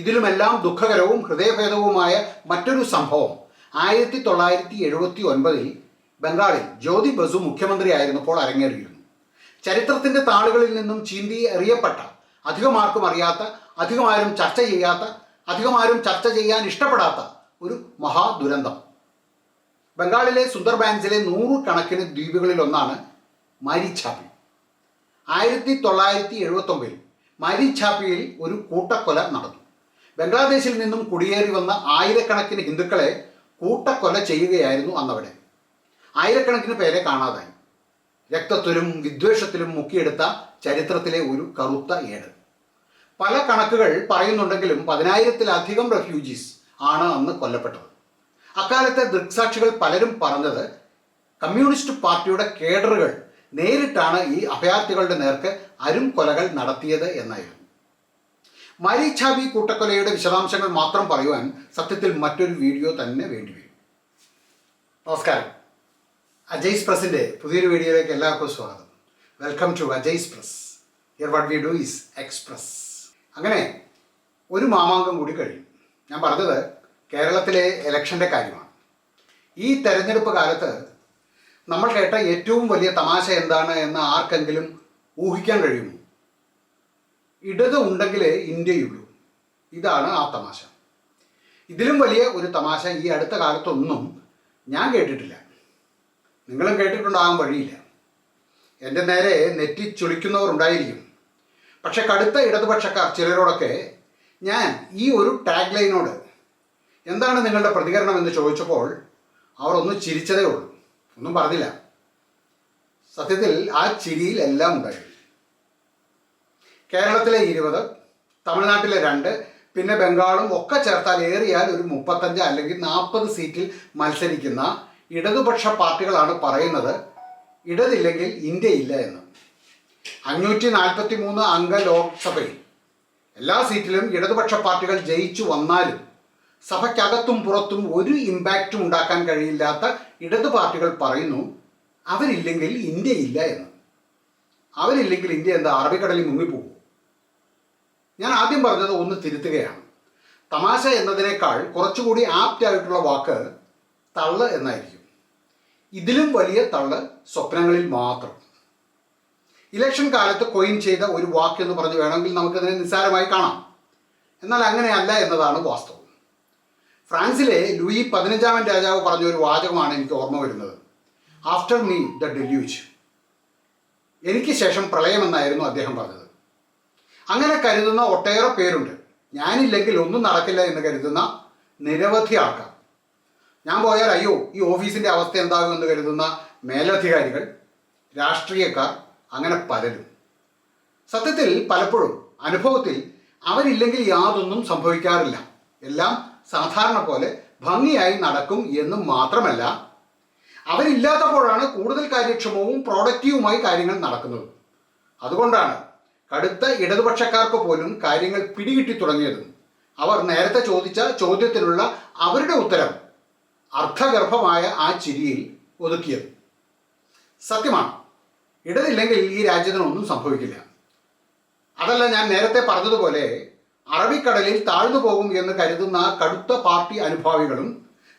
ഇതിലുമെല്ലാം ദുഃഖകരവും ഹൃദയഭേദവുമായ മറ്റൊരു സംഭവം 1979 ബംഗാളിൽ ജ്യോതി ബസു മുഖ്യമന്ത്രിയായിരുന്നപ്പോൾ അരങ്ങേറിയിരുന്നു. ചരിത്രത്തിൻ്റെ താളുകളിൽ നിന്നും ചീന്തി എറിയപ്പെട്ട, അധികമാർക്കും അറിയാത്ത, അധികമാരും ചർച്ച ചെയ്യാത്ത, അധികമാരും ചർച്ച ചെയ്യാൻ ഇഷ്ടപ്പെടാത്ത ഒരു മഹാദുരന്തം. ബംഗാളിലെ സുന്ദർബാൻസിലെ 100 കണക്കിന് ദ്വീപുകളിലൊന്നാണ് മാരിഛാപ്പി. 1979 മാരിഛാപ്പിയിൽ ഒരു കൂട്ടക്കൊല നടന്നു. ബംഗ്ലാദേശിൽ നിന്നും കുടിയേറി വന്ന ആയിരക്കണക്കിന് ഹിന്ദുക്കളെ കൂട്ടക്കൊല ചെയ്യുകയായിരുന്നു അന്നവിടെ. ആയിരക്കണക്കിന് പേരെ കാണാതായി. രക്തത്തിലും വിദ്വേഷത്തിലും മുക്കിയെടുത്ത ചരിത്രത്തിലെ ഒരു കറുത്ത ഏട്. പല കണക്കുകൾ പറയുന്നുണ്ടെങ്കിലും 10,000-ലധികം റെഫ്യൂജീസ് ആണ് അന്ന് കൊല്ലപ്പെട്ടത്. അക്കാലത്തെ ദൃക്സാക്ഷികൾ പലരും പറഞ്ഞത് കമ്മ്യൂണിസ്റ്റ് പാർട്ടിയുടെ കേഡറുകൾ നേരിട്ടാണ് ഈ അഭയാർത്ഥികളുടെ നേർക്ക് കൊലകൾ നടത്തിയത് എന്നായിരുന്നു. മാരിഛാപ്പി കൂട്ടക്കൊലയുടെ വിശദാംശങ്ങൾ മാത്രം പറയുവാൻ സത്യത്തിൽ മറ്റൊരു വീഡിയോ തന്നെ വേണ്ടിവരും. നമസ്കാരം, അജയ്സ് പ്രസിൻ്റെ പുതിയൊരു വീഡിയോയിലേക്ക് എല്ലാവർക്കും സ്വാഗതം. Welcome to Ajay's press. Here what we do is express. അങ്ങനെ ഒരു മാമാങ്കം കൂടി കഴിയും. ഞാൻ പറഞ്ഞത് കേരളത്തിലെ ഇലക്ഷൻ്റെ കാര്യമാണ്. ഈ തെരഞ്ഞെടുപ്പ് കാലത്ത് നമ്മൾ കേട്ട ഏറ്റവും വലിയ തമാശ എന്താണ് എന്ന് ആർക്കെങ്കിലും ഊഹിക്കാൻ കഴിയുമോ? ഇടത് ഉണ്ടെങ്കിലേ ഇന്ത്യയുള്ളൂ. ഇതാണ് ആ തമാശ. ഇതിലും വലിയ ഒരു തമാശ ഈ അടുത്ത കാലത്തൊന്നും ഞാൻ കേട്ടിട്ടില്ല. നിങ്ങളും കേട്ടിട്ടുണ്ടാകാൻ വഴിയില്ല. എൻ്റെ നേരെ നെറ്റി ചുളിക്കുന്നവർ ഉണ്ടായിരിക്കും. പക്ഷെ കടുത്ത ഇടതുപക്ഷക്കാർ ചിലരോടൊക്കെ ഞാൻ ഈ ഒരു ടാഗ് ലൈനോട് എന്താണ് നിങ്ങളുടെ പ്രതികരണം എന്ന് ചോദിച്ചപ്പോൾ അവർ ഒന്ന് ചിരിച്ചതേ ഉള്ളൂ, ഒന്നും പറഞ്ഞില്ല. സത്യത്തിൽ ആ ചിരിയിൽ എല്ലാം ഉണ്ടായിരുന്നു. കേരളത്തിലെ 20, തമിഴ്നാട്ടിലെ 2, പിന്നെ ബംഗാളും ഒക്കെ ചേർത്താൽ ഏറിയാൽ ഒരു 35 അല്ലെങ്കിൽ 40 സീറ്റിൽ മത്സരിക്കുന്ന ഇടതുപക്ഷ പാർട്ടികളാണ് പറയുന്നത് ഇടതില്ലെങ്കിൽ ഇന്ത്യയില്ല എന്ന്. 543 അംഗ ലോക്സഭയിൽ എല്ലാ സീറ്റിലും ഇടതുപക്ഷ പാർട്ടികൾ ജയിച്ചു വന്നാലും സഭയ്ക്കകത്തും പുറത്തും ഒരു ഇമ്പാക്റ്റും ഉണ്ടാക്കാൻ കഴിയില്ലാത്ത ഇടതു പാർട്ടികൾ പറയുന്നു അവരില്ലെങ്കിൽ ഇന്ത്യയില്ല എന്ന്. അവരില്ലെങ്കിൽ ഇന്ത്യ എന്താ അറബിക്കടലിൽ മുങ്ങിപ്പോകും? ഞാൻ ആദ്യം പറഞ്ഞത് ഒന്ന് തിരുത്തുകയാണ്. തമാശ എന്നതിനേക്കാൾ കുറച്ചുകൂടി ആപ്റ്റായിട്ടുള്ള വാക്ക് തള്ള് എന്നായിരിക്കും. ഇതിലും വലിയ തള്ള് സ്വപ്നങ്ങളിൽ മാത്രം. ഇലക്ഷൻ കാലത്ത് കോയിൻ ചെയ്ത ഒരു വാക്കെന്ന് പറഞ്ഞ് വേണമെങ്കിൽ നമുക്കതിനെ നിസ്സാരമായി കാണാം. എന്നാൽ അങ്ങനെയല്ല എന്നതാണ് വാസ്തവം. ഫ്രാൻസിലെ ലൂയി 15 രാജാവ് പറഞ്ഞ ഒരു വാചകമാണ് എനിക്ക് ഓർമ്മ വരുന്നത്. After me the deluge. എനിക്ക് ശേഷം പ്രളയമെന്നായിരുന്നു അദ്ദേഹം പറഞ്ഞത്. അങ്ങനെ കരുതുന്ന ഒട്ടേറെ പേരുണ്ട്. ഞാനില്ലെങ്കിൽ ഒന്നും നടക്കില്ല എന്ന് കരുതുന്ന നിരവധി ആൾക്കാർ. ഞാൻ പോയാൽ അയ്യോ ഈ ഓഫീസിൻ്റെ അവസ്ഥ എന്താകുമെന്ന് കരുതുന്ന മേലധികാരികൾ, രാഷ്ട്രീയക്കാർ, അങ്ങനെ പലരും. സത്യത്തിൽ പലപ്പോഴും അനുഭവത്തിൽ അവരില്ലെങ്കിൽ യാതൊന്നും സംഭവിക്കാറില്ല. എല്ലാം സാധാരണ പോലെ ഭംഗിയായി നടക്കും എന്നും മാത്രമല്ല, അവരില്ലാത്തപ്പോഴാണ് കൂടുതൽ കാര്യക്ഷമവും പ്രോഡക്റ്റീവുമായി കാര്യങ്ങൾ നടക്കുന്നത്. അതുകൊണ്ടാണ് കടുത്ത ഇടതുപക്ഷക്കാർക്ക് പോലും കാര്യങ്ങൾ പിടികിട്ടി തുടങ്ങിയതും അവർ നേരത്തെ ചോദിച്ച ചോദ്യത്തിനുള്ള അവരുടെ ഉത്തരം അർത്ഥഗർഭമായ ആ ചിരിയിൽ ഒതുക്കിയത്. സത്യമാണ്, ഇടതില്ലെങ്കിൽ ഈ രാജ്യത്തിനൊന്നും സംഭവിക്കില്ല. അതല്ല, ഞാൻ നേരത്തെ പറഞ്ഞതുപോലെ അറബിക്കടലിൽ താഴ്ന്നു പോകും എന്ന് കരുതുന്ന കടുത്ത പാർട്ടി അനുഭാവികളും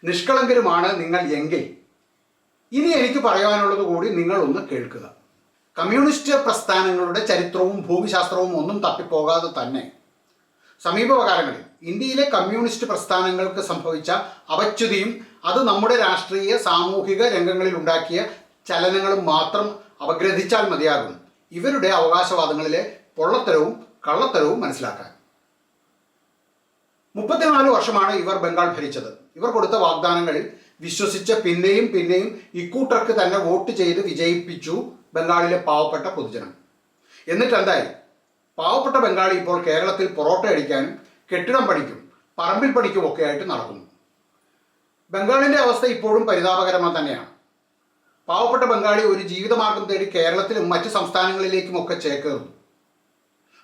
നിഷ്കളങ്കരുമാണ് നിങ്ങൾ എങ്കിൽ ഇനി എനിക്ക് പറയാനുള്ളത് കൂടി നിങ്ങൾ ഒന്ന് കേൾക്കുക. കമ്മ്യൂണിസ്റ്റ് പ്രസ്ഥാനങ്ങളുടെ ചരിത്രവും ഭൂമിശാസ്ത്രവും ഒന്നും തപ്പിപ്പോകാതെ തന്നെ സമീപകാലങ്ങളിൽ ഇന്ത്യയിലെ കമ്മ്യൂണിസ്റ്റ് പ്രസ്ഥാനങ്ങൾക്ക് സംഭവിച്ച അപച്യുതിയും അത് നമ്മുടെ രാഷ്ട്രീയ സാമൂഹിക രംഗങ്ങളിൽ ഉണ്ടാക്കിയ ചലനങ്ങളും മാത്രം അപഗ്രഥിച്ചാൽ മതിയാകും ഇവരുടെ അവകാശവാദങ്ങളിലെ പൊള്ളത്തരവും കള്ളത്തരവും മനസ്സിലാക്കാൻ. 34 വർഷമാണ് ഇവർ ബംഗാൾ ഭരിച്ചത്. ഇവർ കൊടുത്ത വാഗ്ദാനങ്ങളിൽ വിശ്വസിച്ച് പിന്നെയും പിന്നെയും ഇക്കൂട്ടർക്ക് തന്നെ വോട്ട് ചെയ്ത് വിജയിപ്പിച്ചു ബംഗാളിലെ പാവപ്പെട്ട പൊതുജനം. എന്നിട്ട് എന്തായി? പാവപ്പെട്ട ബംഗാളി ഇപ്പോൾ കേരളത്തിൽ പൊറോട്ട അടിക്കാനും കെട്ടിടം പണിക്കും പറമ്പിൽ പണിക്കും ഒക്കെ ആയിട്ട് നടക്കുന്നു. ബംഗാളിൻ്റെ അവസ്ഥ ഇപ്പോഴും പരിതാപകരമായി തന്നെയാണ്. പാവപ്പെട്ട ബംഗാളി ഒരു ജീവിതമാർഗം തേടി കേരളത്തിലും മറ്റ് സംസ്ഥാനങ്ങളിലേക്കുമൊക്കെ ചേക്കേറുന്നു.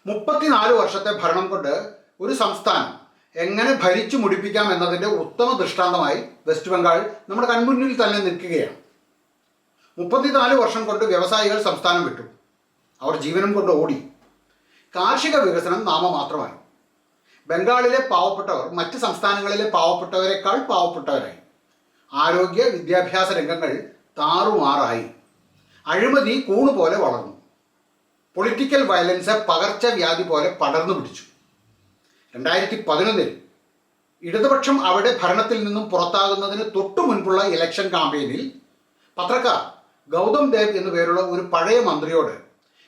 34 വർഷത്തെ ഭരണം കൊണ്ട് ഒരു സംസ്ഥാനം എങ്ങനെ ഭരിച്ചു മുടിപ്പിക്കാം എന്നതിൻ്റെ ഉത്തമ ദൃഷ്ടാന്തമായി വെസ്റ്റ് ബംഗാൾ നമ്മുടെ കൺമുന്നിൽ തന്നെ നിൽക്കുകയാണ്. 34 വർഷം കൊണ്ട് വ്യവസായികൾ സംസ്ഥാനം വിട്ടു. അവർ ജീവനം കൊണ്ട് ഓടി. കാർഷിക വികസനം നാമമാത്രമായി. ബംഗാളിലെ പാവപ്പെട്ടവർ മറ്റ് സംസ്ഥാനങ്ങളിലെ പാവപ്പെട്ടവരെക്കാൾ പാവപ്പെട്ടവരായി. ആരോഗ്യ വിദ്യാഭ്യാസ രംഗങ്ങൾ താറുമാറായി. അഴിമതി കൂണുപോലെ വളർന്നു. പൊളിറ്റിക്കൽ വയലൻസ് പകർച്ചവ്യാധി പോലെ പടർന്നു പിടിച്ചു. 2011 ഇടതുപക്ഷം അവിടെ ഭരണത്തിൽ നിന്നും പുറത്താകുന്നതിന് തൊട്ടു മുൻപുള്ള ഇലക്ഷൻ ക്യാമ്പയിനിൽ പത്രക്കാർ ഗൗതം ദേവ് എന്നു പേരുള്ള ഒരു പഴയ മന്ത്രിയോട്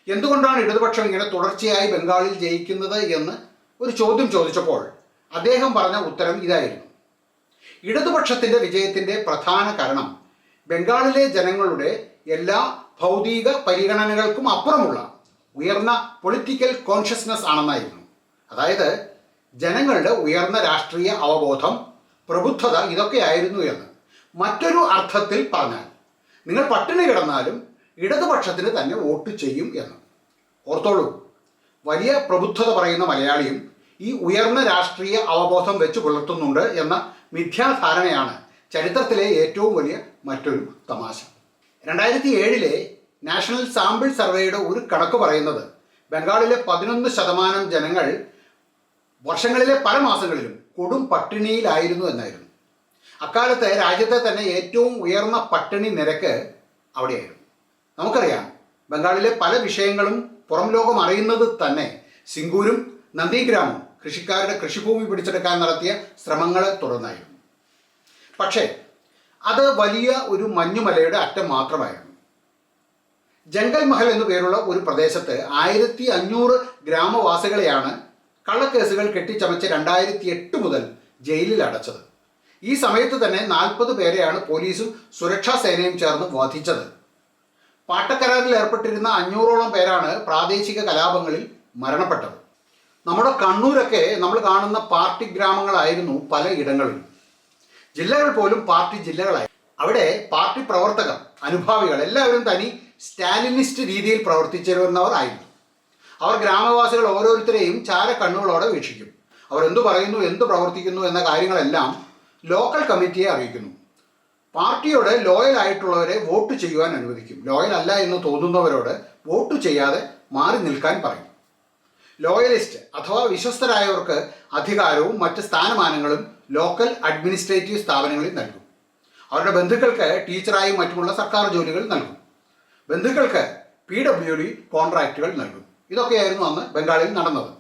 എന്തുകൊണ്ടാണ് ഇടതുപക്ഷം ഇങ്ങനെ തുടർച്ചയായി ബംഗാളിൽ ജയിക്കുന്നത് എന്ന് ഒരു ചോദ്യം ചോദിച്ചപ്പോൾ അദ്ദേഹം പറഞ്ഞ ഉത്തരം ഇതായിരുന്നു: ഇടതുപക്ഷത്തിൻ്റെ വിജയത്തിൻ്റെ പ്രധാന കാരണം ബംഗാളിലെ ജനങ്ങളുടെ എല്ലാ ഭൗതിക പരിഗണനകൾക്കും അപ്പുറമുള്ള ഉയർന്ന പൊളിറ്റിക്കൽ കോൺഷ്യസ്നസ് ആണെന്നായിരുന്നു. അതായത് ജനങ്ങളുടെ ഉയർന്ന രാഷ്ട്രീയ അവബോധം, പ്രബുദ്ധത ഇതൊക്കെയായിരുന്നു എന്ന്. മറ്റൊരു അർത്ഥത്തിൽ പറഞ്ഞാൽ നിങ്ങൾ പട്ടിണി കിടന്നാലും ഇടതുപക്ഷത്തിന് തന്നെ വോട്ട് ചെയ്യും എന്ന്. ഓർത്തോളൂ, വലിയ പ്രബുദ്ധത പറയുന്ന മലയാളിയും ഈ ഉയർന്ന രാഷ്ട്രീയ അവബോധം വെച്ച് പുലർത്തുന്നുണ്ട് എന്ന മിഥ്യാധാരണയാണ് ചരിത്രത്തിലെ ഏറ്റവും വലിയ മറ്റൊരു തമാശ. 2007 നാഷണൽ സാമ്പിൾ സർവേയുടെ ഒരു കണക്ക് പറയുന്നത് ബംഗാളിലെ 11% ജനങ്ങൾ വർഷങ്ങളിലെ പല മാസങ്ങളിലും കൊടും പട്ടിണിയിലായിരുന്നു എന്നായിരുന്നു. അക്കാലത്ത് രാജ്യത്തെ തന്നെ ഏറ്റവും ഉയർന്ന പട്ടിണി നിരക്ക് അവിടെയായിരുന്നു. നമുക്കറിയാം, ബംഗാളിലെ പല വിഷയങ്ങളും പുറം ലോകം അറിയുന്നത് തന്നെ സിംഗൂരും നന്ദിഗ്രാമും കൃഷിക്കാരുടെ കൃഷിഭൂമി പിടിച്ചെടുക്കാൻ നടത്തിയ ശ്രമങ്ങളെ തുടർന്നായിരുന്നു. പക്ഷേ അത് വലിയ ഒരു മഞ്ഞുമലയുടെ അറ്റം മാത്രമായിരുന്നു. ജംഗൽ മഹൽ എന്നു പേരുള്ള ഒരു പ്രദേശത്ത് 1500 ഗ്രാമവാസികളെയാണ് കള്ളക്കേസുകൾ കെട്ടിച്ചമച്ച് 2008 മുതൽ ജയിലിൽ അടച്ചത്. ഈ സമയത്ത് തന്നെ 40 പേരെയാണ് പോലീസും സുരക്ഷാ സേനയും ചേർന്ന് വധിച്ചത്. പാട്ടക്കരാറിൽ ഏർപ്പെട്ടിരുന്ന 500ഓളം പേരാണ് പ്രാദേശിക കലാപങ്ങളിൽ മരണപ്പെട്ടത്. നമ്മുടെ കണ്ണൂരൊക്കെ നമ്മൾ കാണുന്ന പാർട്ടി ഗ്രാമങ്ങളായിരുന്നു പല ഇടങ്ങളിലും. ജില്ലകൾ പോലും പാർട്ടി ജില്ലകളായി. അവിടെ പാർട്ടി പ്രവർത്തകർ, അനുഭാവികൾ എല്ലാവരും തനി സ്റ്റാലിനിസ്റ്റ് രീതിയിൽ പ്രവർത്തിച്ചിരുന്നവർ ആയിരുന്നു. അവർ ഗ്രാമവാസികൾ ഓരോരുത്തരെയും ചാര കണ്ണുകളോടെ വീക്ഷിക്കും. അവർ എന്തു പറയുന്നു, എന്തു പ്രവർത്തിക്കുന്നു എന്ന കാര്യങ്ങളെല്ലാം ലോക്കൽ കമ്മിറ്റിയെ അറിയിക്കുന്നു. പാർട്ടിയോട് ലോയൽ ആയിട്ടുള്ളവരെ വോട്ട് ചെയ്യുവാൻ അനുവദിക്കും. ലോയൽ അല്ല എന്ന് തോന്നുന്നവരോട് വോട്ട് ചെയ്യാതെ മാറി നിൽക്കാൻ പറയും. ലോയലിസ്റ്റ് അഥവാ വിശ്വസ്തരായവർക്ക് അധികാരവും മറ്റ് സ്ഥാനമാനങ്ങളും ലോക്കൽ അഡ്മിനിസ്ട്രേറ്റീവ് സ്ഥാപനങ്ങളിൽ നൽകും. അവരുടെ ബന്ധുക്കൾക്ക് ടീച്ചറായും മറ്റുമുള്ള സർക്കാർ ജോലികൾ നൽകും. ബന്ധുക്കൾക്ക് PWD കോൺട്രാക്റ്റുകൾ നൽകും. ഇതൊക്കെയായിരുന്നു അന്ന് ബംഗാളിൽ നടന്നത്.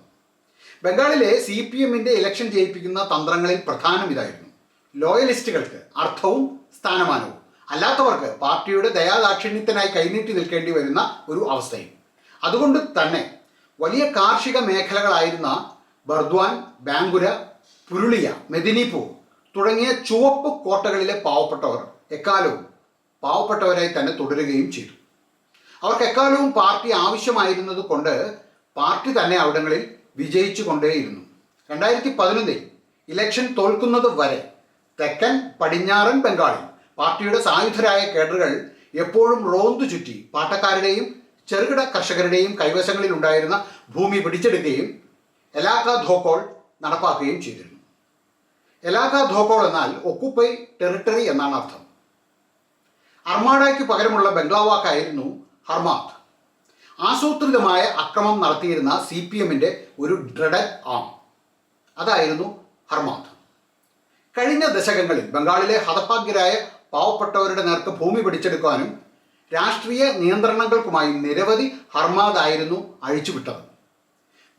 ബംഗാളിലെ CPMന്റെ ഇലക്ഷൻ ജയിപ്പിക്കുന്ന തന്ത്രങ്ങളിൽ പ്രധാനം ഇതായിരുന്നു: ലോയലിസ്റ്റുകൾക്ക് അർത്ഥവും സ്ഥാനമാനവും, അല്ലാത്തവർക്ക് പാർട്ടിയുടെ ദയാദാക്ഷിണ്യത്തിനായി കൈനീട്ടി നിൽക്കേണ്ടി വരുന്ന ഒരു അവസ്ഥയും. അതുകൊണ്ട് തന്നെ വലിയ കാർഷിക മേഖലകളായിരുന്ന ബർദ്വാൻ, ബാങ്കുര, പുരുളിയ, മെദിനിപൂർ തുടങ്ങിയ ചുവപ്പ് കോട്ടകളിലെ പാവപ്പെട്ടവർ എക്കാലവും പാവപ്പെട്ടവരായി തന്നെ തുടരുകയും ചെയ്തു. അവർക്ക് എക്കാലവും പാർട്ടി ആവശ്യമായിരുന്നത് കൊണ്ട് പാർട്ടി തന്നെ അവിടങ്ങളിൽ വിജയിച്ചു കൊണ്ടേയിരുന്നു. 2011 ഇലക്ഷൻ തോൽക്കുന്നത് വരെ തെക്കൻ പടിഞ്ഞാറൻ ബംഗാളിൽ പാർട്ടിയുടെ സായുധരായ കേഡറുകൾ എപ്പോഴും റോന്തു ചുറ്റി പാട്ടക്കാരുടെയും ചെറുകിട കർഷകരുടെയും കൈവശങ്ങളിൽ ഉണ്ടായിരുന്ന ഭൂമി പിടിച്ചെടുക്കുകയും എലാക്ക ധോക്കോൾ നടപ്പാക്കുകയും ചെയ്തിരുന്നു. എലാക്ക ധോക്കോൾ എന്നാൽ ഒക്കുപ്പൈ ടെറിട്ടറി എന്നാണ് അർത്ഥം. അർമാഡയ്ക്ക് പകരമുള്ള ബംഗ്ലാവാക്കായിരുന്നു ഹർമാത്ത്. ആസൂത്രിതമായ അക്രമം നടത്തിയിരുന്ന CPMന്റെ ഒരു ഡ്രഡഡ് ആം അതായിരുന്നു ഹർമാത്ത്. കഴിഞ്ഞ ദശകങ്ങളിൽ ബംഗാളിലെ ഹതഭാഗ്യരായ പാവപ്പെട്ടവരുടെ നേർക്ക് ഭൂമി പിടിച്ചെടുക്കാനും രാഷ്ട്രീയ നിയന്ത്രണങ്ങൾക്കുമായി നിരവധി ഹർമാതായിരുന്നു അഴിച്ചുവിട്ടത്.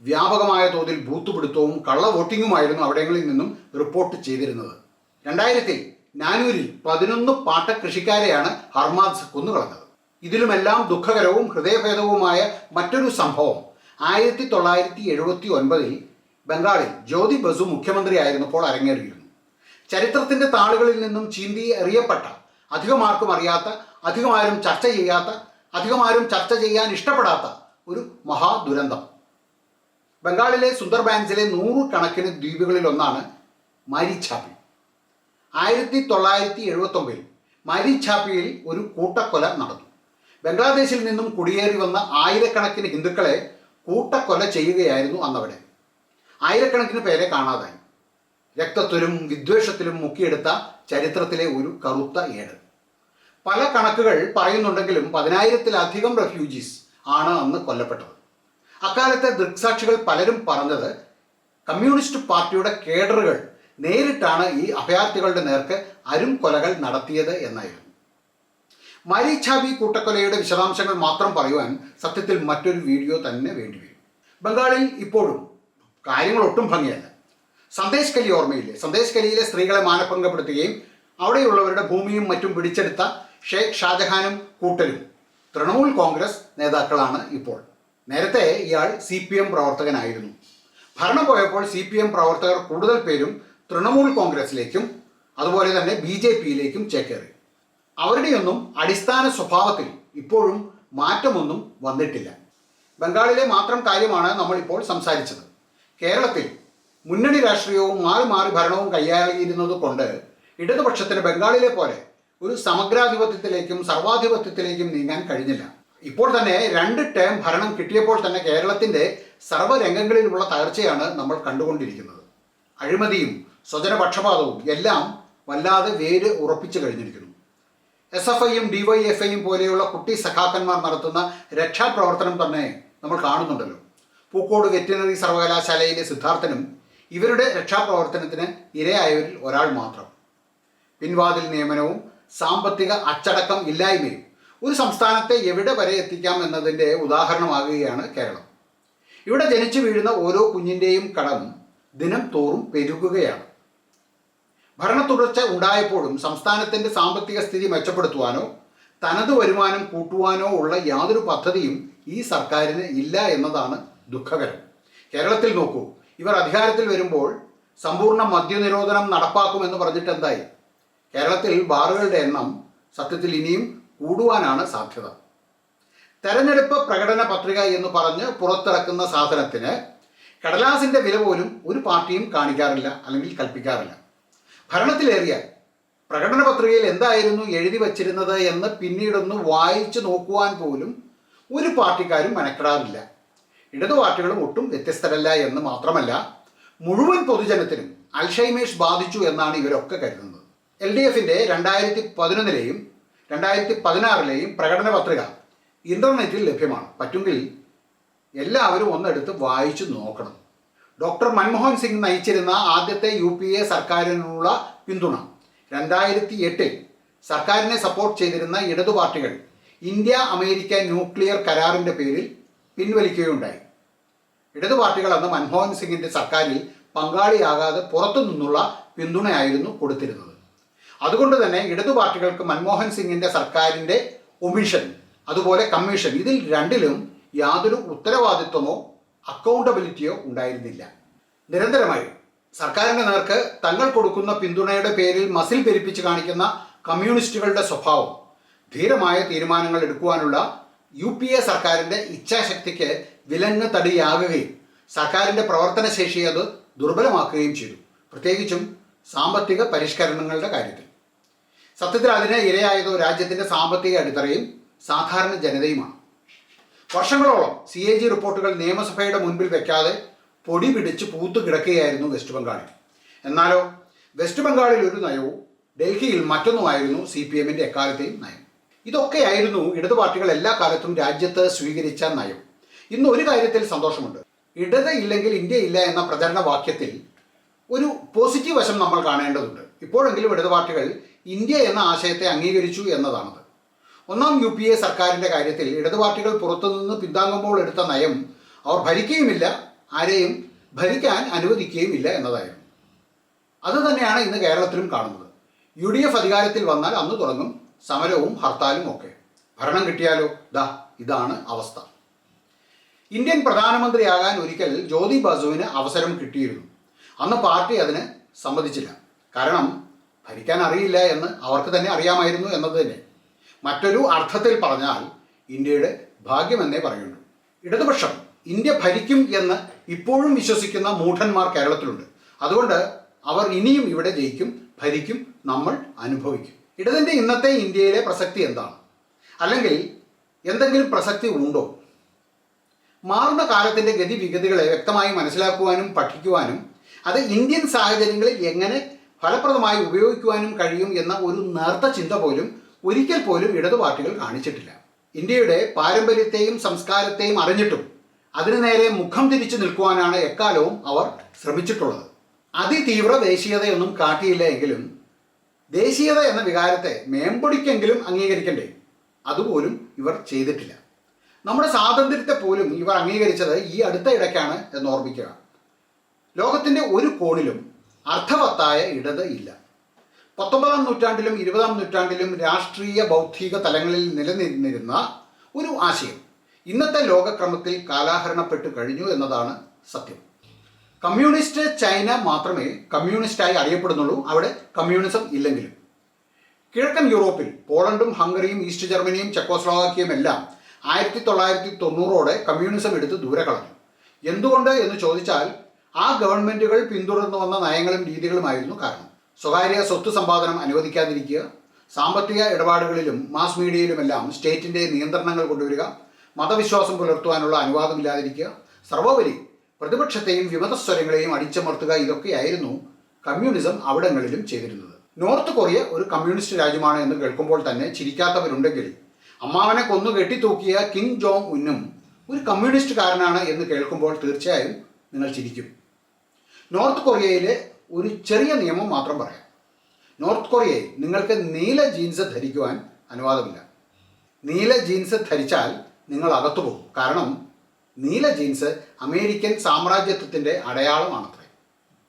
വ്യാപകമായ തോതിൽ ബൂത്ത് പിടുത്തവും കള്ള വോട്ടിങ്ങുമായിരുന്നു അവിടങ്ങളിൽ നിന്നും റിപ്പോർട്ട് ചെയ്തിരുന്നത്. 2000 നാനൂരിൽ 11 പാട്ട കൃഷിക്കാരെയാണ് ഹർമാദ് കൊന്നുകളഞ്ഞത്. ഇതിലുമെല്ലാം ദുഃഖകരവും ഹൃദയഭേദവുമായ മറ്റൊരു സംഭവം 1979 ബംഗാളിൽ ജ്യോതി ബസു മുഖ്യമന്ത്രിയായിരുന്നപ്പോൾ അരങ്ങേറിയിരുന്നു. ചരിത്രത്തിൻ്റെ താളുകളിൽ നിന്നും ചീന്തി എറിയപ്പെട്ട, അധികമാർക്കും അറിയാത്ത, അധികമാരും ചർച്ച ചെയ്യാത്ത, അധികമാരും ചർച്ച ചെയ്യാൻ ഇഷ്ടപ്പെടാത്ത ഒരു മഹാദുരന്തം. ബംഗാളിലെ സുന്ദർബാൻസിലെ 100 കണക്കിന് ദ്വീപുകളിലൊന്നാണ് മാരിഛാപ്പി. 1979 മാരിഛാപ്പിയിൽ ഒരു കൂട്ടക്കൊല നടന്നു. ബംഗ്ലാദേശിൽ നിന്നും കുടിയേറി വന്ന ആയിരക്കണക്കിന് ഹിന്ദുക്കളെ കൂട്ടക്കൊല ചെയ്യുകയായിരുന്നു അന്നവിടെ. ആയിരക്കണക്കിന് പേരെ കാണാതായി. രക്തത്തിലും വിദ്വേഷത്തിലും മുക്കിയെടുത്ത ചരിത്രത്തിലെ ഒരു കറുത്ത ഏട്. പല കണക്കുകൾ പറയുന്നുണ്ടെങ്കിലും 10,000-ലധികം റെഫ്യൂജീസ് ആണ് അന്ന് കൊല്ലപ്പെട്ടത്. അക്കാലത്തെ ദൃക്സാക്ഷികൾ പലരും പറഞ്ഞത് കമ്മ്യൂണിസ്റ്റ് പാർട്ടിയുടെ കേഡറുകൾ നേരിട്ടാണ് ഈ അഭയാർത്ഥികളുടെ നേർക്ക് അരും കൊലകൾ നടത്തിയത് എന്നായിരുന്നു. മാരി ഛാബി കൂട്ടക്കൊലയുടെ വിശദാംശങ്ങൾ മാത്രം പറയുവാൻ സത്യത്തിൽ മറ്റൊരു വീഡിയോ തന്നെ വേണ്ടിവരും. ബംഗാളിൽ ഇപ്പോഴും കാര്യങ്ങൾ ഒട്ടും ഭംഗിയല്ല. സന്ദേശ് കലി ഓർമ്മയില്ലേ? സന്ദേശ് കലിയിലെ സ്ത്രീകളെ മാനഭംഗപ്പെടുത്തുകയും അവിടെയുള്ളവരുടെ ഭൂമിയും മറ്റും പിടിച്ചെടുത്ത ഷെയ്ഖ് ഷാജഹാനും കൂട്ടരും തൃണമൂൽ കോൺഗ്രസ് നേതാക്കളാണ് ഇപ്പോൾ. നേരത്തെ ഇയാൾ CPM പ്രവർത്തകനായിരുന്നു. ഭരണം പോയപ്പോൾ CPM പ്രവർത്തകർ കൂടുതൽ പേരും തൃണമൂൽ കോൺഗ്രസിലേക്കും അതുപോലെ തന്നെ BJPയിലേക്കും ചേക്കേറി. അവരുടെയൊന്നും അടിസ്ഥാന സ്വഭാവത്തിൽ ഇപ്പോഴും മാറ്റമൊന്നും വന്നിട്ടില്ല. ബംഗാളിലെ മാത്രം കാര്യമാണ് നമ്മളിപ്പോൾ സംസാരിച്ചത്. കേരളത്തിൽ മുന്നണി രാഷ്ട്രീയവും മാറി മാറി ഭരണവും കൈയാളിയിരുന്നത് കൊണ്ട് ഇടതുപക്ഷത്തിന് ബംഗാളിലെ പോലെ ഒരു സമഗ്രാധിപത്യത്തിലേക്കും സർവാധിപത്യത്തിലേക്കും നീങ്ങാൻ കഴിഞ്ഞില്ല. ഇപ്പോൾ തന്നെ 2 ടേം ഭരണം കിട്ടിയപ്പോൾ തന്നെ കേരളത്തിൻ്റെ സർവ്വരംഗങ്ങളിലുള്ള തകർച്ചയാണ് നമ്മൾ കണ്ടുകൊണ്ടിരിക്കുന്നത്. അഴിമതിയും സ്വജനപക്ഷപാതവും എല്ലാം വല്ലാതെ വേര് ഉറപ്പിച്ചു കഴിഞ്ഞിരിക്കുന്നു. SFIയും DYFIയും പോലെയുള്ള കുട്ടി സഖാക്കന്മാർ നടത്തുന്ന രക്ഷാപ്രവർത്തനം തന്നെ നമ്മൾ കാണുന്നുണ്ടല്ലോ. പൂക്കോട് വെറ്റിനറി സർവകലാശാലയിലെ സിദ്ധാർത്ഥനും ഇവരുടെ രക്ഷാപ്രവർത്തനത്തിന് ഇരയായവരിൽ ഒരാൾ മാത്രം. പിൻവാതിൽ നിയമനവും സാമ്പത്തിക അച്ചടക്കം ഇല്ലായ്മയും ഒരു സംസ്ഥാനത്തെ എവിടെ വരെ എത്തിക്കാം എന്നതിൻ്റെ ഉദാഹരണമാകുകയാണ് കേരളം. ഇവിടെ ജനിച്ചു വീഴുന്ന ഓരോ കുഞ്ഞിൻ്റെയും കടം ദിനം തോറും പെരുകുകയാണ്. ഭരണ തുടർച്ച ഉണ്ടായപ്പോഴും സംസ്ഥാനത്തിൻ്റെ സാമ്പത്തിക സ്ഥിതി മെച്ചപ്പെടുത്തുവാനോ തനത് വരുമാനം കൂട്ടുവാനോ ഉള്ള യാതൊരു പദ്ധതിയും ഈ സർക്കാരിന് ഇല്ല എന്നതാണ് ദുഃഖകരം. കേരളത്തിൽ നോക്കൂ, ഇവർ അധികാരത്തിൽ വരുമ്പോൾ സമ്പൂർണ്ണ മദ്യനിരോധനം നടപ്പാക്കുമെന്ന് പറഞ്ഞിട്ട് എന്തായി? കേരളത്തിൽ ബാറുകളുടെ എണ്ണം സത്യത്തിൽ ഇനിയും കൂടുവാനാണ് സാധ്യത. തെരഞ്ഞെടുപ്പ് പ്രകടന പത്രിക എന്ന് പറഞ്ഞ് പുറത്തിറക്കുന്ന സാധനത്തിന് കടലാസിൻ്റെ വില പോലും ഒരു പാർട്ടിയും കാണിക്കാറില്ല അല്ലെങ്കിൽ കൽപ്പിക്കാറില്ല. ഭരണത്തിലേറിയാൽ പ്രകടന പത്രികയിൽ എന്തായിരുന്നു എഴുതി വച്ചിരുന്നത് എന്ന് പിന്നീടൊന്ന് വായിച്ചു നോക്കുവാൻ പോലും ഒരു പാർട്ടിക്കാരും മെനക്കെടാറില്ല. ഇടതു പാർട്ടികളും ഒട്ടും വ്യത്യസ്തരല്ല എന്ന് മാത്രമല്ല, മുഴുവൻ പൊതുജനത്തിനും അൽഷൈമേഴ്സ് ബാധിച്ചു എന്നാണ് ഇവരൊക്കെ കരുതുന്നത്. LDFിൻ്റെ 2011-ലെയും 2016-ലെയും പ്രകടന പത്രിക ഇൻ്റർനെറ്റിൽ ലഭ്യമാണ്. പറ്റുമെങ്കിൽ എല്ലാവരും ഒന്നെടുത്ത് വായിച്ചു നോക്കണം. ഡോക്ടർ മൻമോഹൻ സിംഗ് നയിച്ചിരുന്ന ആദ്യത്തെ UPA സർക്കാരിനുള്ള പിന്തുണ 2008-ൽ സർക്കാരിനെ സപ്പോർട്ട് ചെയ്തിരുന്ന ഇടതു പാർട്ടികൾ ഇന്ത്യ അമേരിക്ക ന്യൂക്ലിയർ കരാറിൻ്റെ പേരിൽ പിൻവലിക്കുകയുണ്ടായി. ഇടതു പാർട്ടികൾ അന്ന് മൻമോഹൻ സിംഗിൻ്റെ സർക്കാരിൽ പങ്കാളിയാകാതെ പുറത്തു നിന്നുള്ള പിന്തുണയായിരുന്നു കൊടുത്തിരുന്നത്. അതുകൊണ്ട് തന്നെ ഇടതു പാർട്ടികൾക്ക് മൻമോഹൻ സിംഗിൻ്റെ സർക്കാരിൻ്റെ ഒമിഷൻ അതുപോലെ കമ്മീഷൻ ഇതിൽ രണ്ടിലും യാതൊരു ഉത്തരവാദിത്വമോ അക്കൗണ്ടബിലിറ്റിയോ ഉണ്ടായിരുന്നില്ല. നിരന്തരമായി സർക്കാരിൻ്റെ നേർക്ക് തങ്ങൾ കൊടുക്കുന്ന പിന്തുണയുടെ പേരിൽ മസിൽ പെരുപ്പിച്ച് കാണിക്കുന്ന കമ്മ്യൂണിസ്റ്റുകളുടെ സ്വഭാവം ധീരമായ തീരുമാനങ്ങൾ എടുക്കുവാനുള്ള UPA സർക്കാരിൻ്റെ ഇച്ഛാശക്തിക്ക് വിലങ്ങ് തടിയാകുകയും സർക്കാരിൻ്റെ പ്രവർത്തനശേഷി അത് ദുർബലമാക്കുകയും ചെയ്തു, പ്രത്യേകിച്ചും സാമ്പത്തിക പരിഷ്കരണങ്ങളുടെ കാര്യത്തിൽ. സത്യത്തിൽ അതിന് ഇരയായതോ രാജ്യത്തിൻ്റെ സാമ്പത്തിക അടിത്തറയും സാധാരണ ജനതയുമാണ്. വർഷങ്ങളോളം CAG റിപ്പോർട്ടുകൾ നിയമസഭയുടെ മുൻപിൽ വെക്കാതെ പൊടി പിടിച്ച് പൂത്തു കിടക്കുകയായിരുന്നു വെസ്റ്റ് ബംഗാളിൽ. എന്നാലോ വെസ്റ്റ് ബംഗാളിൽ ഒരു നയവും ഡൽഹിയിൽ മറ്റൊന്നുമായിരുന്നു CPMൻ്റെ എക്കാലത്തെയും നയം. ഇതൊക്കെയായിരുന്നു ഇടതു പാർട്ടികൾ എല്ലാ കാലത്തും രാജ്യത്ത് സ്വീകരിച്ച നയം. ഇന്ന് ഒരു കാര്യത്തിൽ സന്തോഷമുണ്ട്. ഇടത് ഇല്ലെങ്കിൽ ഇന്ത്യ ഇല്ല എന്ന പ്രചരണ വാക്യത്തിൽ ഒരു പോസിറ്റീവ് വശം നമ്മൾ കാണേണ്ടതുണ്ട്. ഇപ്പോഴെങ്കിലും ഇടതു പാർട്ടികൾ ഇന്ത്യ എന്ന ആശയത്തെ അംഗീകരിച്ചു എന്നതാണത്. ഒന്നാം UPA സർക്കാരിൻ്റെ കാര്യത്തിൽ ഇടതു പാർട്ടികൾ പുറത്തുനിന്ന് പിന്താങ്ങുമ്പോൾ എടുത്ത നയം അവർ ഭരിക്കുകയുമില്ല, ആരെയും ഭരിക്കാൻ അനുവദിക്കുകയുമില്ല എന്നതായിരുന്നു. അതുതന്നെയാണ് ഇന്ന് കേരളത്തിലും കാണുന്നത്. UDF അധികാരത്തിൽ വന്നാൽ അന്ന് തുടങ്ങും സമരവും ഹർത്താലും ഒക്കെ. ഭരണം കിട്ടിയാലോ ഇതാണ് അവസ്ഥ. ഇന്ത്യൻ പ്രധാനമന്ത്രിയാകാൻ ഒരിക്കൽ ജ്യോതി ബസുവിന് അവസരം കിട്ടിയിരുന്നു. അന്ന് പാർട്ടി അതിന് സമ്മതിച്ചില്ല. കാരണം ഭരിക്കാൻ അറിയില്ല എന്ന് അവർക്ക് തന്നെ അറിയാമായിരുന്നു എന്നത് തന്നെ. മറ്റൊരു അർത്ഥത്തിൽ പറഞ്ഞാൽ ഇന്ത്യയുടെ ഭാഗ്യമെന്നേ പറയുള്ളൂ. ഇടതുപക്ഷം ഇന്ത്യ ഭരിക്കും എന്ന് ഇപ്പോഴും വിശ്വസിക്കുന്ന മൂഢന്മാർ കേരളത്തിലുണ്ട്. അതുകൊണ്ട് അവർ ഇനിയും ഇവിടെ ജയിക്കും, ഭരിക്കും, നമ്മൾ അനുഭവിക്കും. ഇടതിൻ്റെ ഇന്നത്തെ ഇന്ത്യയിലെ പ്രസക്തി എന്താണ്? അല്ലെങ്കിൽ എന്തെങ്കിലും പ്രസക്തി ഉണ്ടോ? മാറുന്ന കാലത്തിൻ്റെ ഗതിവിഗതികളെ വ്യക്തമായി മനസ്സിലാക്കുവാനും പഠിക്കുവാനും അത് ഇന്ത്യൻ സാഹചര്യങ്ങളിൽ എങ്ങനെ ഫലപ്രദമായി ഉപയോഗിക്കുവാനും കഴിയും എന്ന ഒരു നേർത്ത ചിന്ത പോലും ഒരിക്കൽ പോലും ഇടതു പാർട്ടികൾ കാണിച്ചിട്ടില്ല. ഇന്ത്യയുടെ പാരമ്പര്യത്തെയും സംസ്കാരത്തെയും അറിഞ്ഞിട്ടും അതിനു നേരെ മുഖം തിരിച്ചു നിൽക്കുവാനാണ് എക്കാലവും അവർ ശ്രമിച്ചിട്ടുള്ളത്. അതിതീവ്ര ദേശീയതയൊന്നും കാട്ടിയില്ല എങ്കിലും ദേശീയത എന്ന വികാരത്തെ മേമ്പൊടിക്കെങ്കിലും അംഗീകരിക്കണ്ടേ? അതുപോലും ഇവർ ചെയ്തിട്ടില്ല. നമ്മുടെ സ്വാതന്ത്ര്യത്തെ പോലും ഇവർ അംഗീകരിച്ചത് ഈ അടുത്ത ഇടയ്ക്കാണ് എന്ന് ഓർമ്മിക്കുക. ലോകത്തിൻ്റെ ഒരു കോണിലും അർത്ഥവത്തായ ഇടത് ഇല്ല. 19-ാം നൂറ്റാണ്ടിലും 20-ാം നൂറ്റാണ്ടിലും രാഷ്ട്രീയ ബൗദ്ധിക തലങ്ങളിൽ നിലനിന്നിരുന്ന ഒരു ആശയം ഇന്നത്തെ ലോകക്രമത്തിൽ കാലാഹരണപ്പെട്ട് കഴിഞ്ഞു എന്നതാണ് സത്യം. കമ്മ്യൂണിസ്റ്റ് ചൈന മാത്രമേ കമ്മ്യൂണിസ്റ്റായി അറിയപ്പെടുന്നുള്ളൂ, അവിടെ കമ്മ്യൂണിസം ഇല്ലെങ്കിലും. കിഴക്കൻ യൂറോപ്പിൽ പോളണ്ടും ഹംഗറിയും ഈസ്റ്റ് ജർമ്മനിയും ചെക്കോസ്ലോവാക്യയും എല്ലാം 1990ഓടെ കമ്മ്യൂണിസം എടുത്ത് ദൂരെ കളഞ്ഞു. എന്തുകൊണ്ട് എന്ന് ചോദിച്ചാൽ ആ ഗവൺമെൻറ്റുകൾ പിന്തുടർന്നു വന്ന നയങ്ങളും രീതികളുമായിരുന്നു കാരണം. സ്വകാര്യ സ്വത്ത് സമ്പാദനം അനുവദിക്കാതിരിക്കുക, സാമ്പത്തിക ഇടപാടുകളിലും മാസ് മീഡിയയിലുമെല്ലാം സ്റ്റേറ്റിൻ്റെ നിയന്ത്രണങ്ങൾ കൊണ്ടുവരിക, മതവിശ്വാസം പുലർത്തുവാനുള്ള അനുവാദമില്ലാതിരിക്കുക, സർവോപരി പ്രതിപക്ഷത്തെയും വിമതസ്വരങ്ങളെയും അടിച്ചമർത്തുക, ഇതൊക്കെയായിരുന്നു കമ്മ്യൂണിസം അവിടങ്ങളിലും ചെയ്തിരുന്നത്. നോർത്ത് കൊറിയ ഒരു കമ്മ്യൂണിസ്റ്റ് രാജ്യമാണ് എന്ന് കേൾക്കുമ്പോൾ തന്നെ ചിരിക്കാത്തവരുണ്ടെങ്കിൽ അമ്മാവനെ കൊന്നു കെട്ടിത്തൂക്കിയ കിം ജോങ് ഉന്നും ഒരു കമ്മ്യൂണിസ്റ്റുകാരനാണ് എന്ന് കേൾക്കുമ്പോൾ തീർച്ചയായും നിങ്ങൾ ചിരിക്കും. നോർത്ത് കൊറിയയിലെ ഒരു ചെറിയ നിയമം മാത്രം പറയാം. നോർത്ത് കൊറിയയിൽ നിങ്ങൾക്ക് നീല ജീൻസ് ധരിക്കുവാൻ അനുവാദമില്ല. നീല ജീൻസ് ധരിച്ചാൽ നിങ്ങൾ അകത്തു പോകും. കാരണം നീല ജീൻസ് അമേരിക്കൻ സാമ്രാജ്യത്വത്തിൻ്റെ അടയാളമാണത്രേ.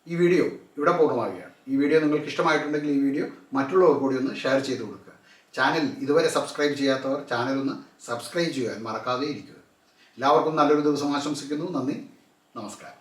ഈ വീഡിയോ ഇവിടെ പൂർണ്ണമാവുകയാണ്. ഈ വീഡിയോ നിങ്ങൾക്ക് ഇഷ്ടമായിട്ടുണ്ടെങ്കിൽ ഈ വീഡിയോ മറ്റുള്ളവർ കൂടി ഒന്ന് ഷെയർ ചെയ്ത് കൊടുക്കുക. ചാനൽ ഇതുവരെ സബ്സ്ക്രൈബ് ചെയ്യാത്തവർ ചാനൽ ഒന്ന് സബ്സ്ക്രൈബ് ചെയ്യാൻ മറക്കാതെ ഇരിക്കുക. എല്ലാവർക്കും നല്ലൊരു ദിവസം ആശംസിക്കുന്നു. നന്ദി, നമസ്കാരം.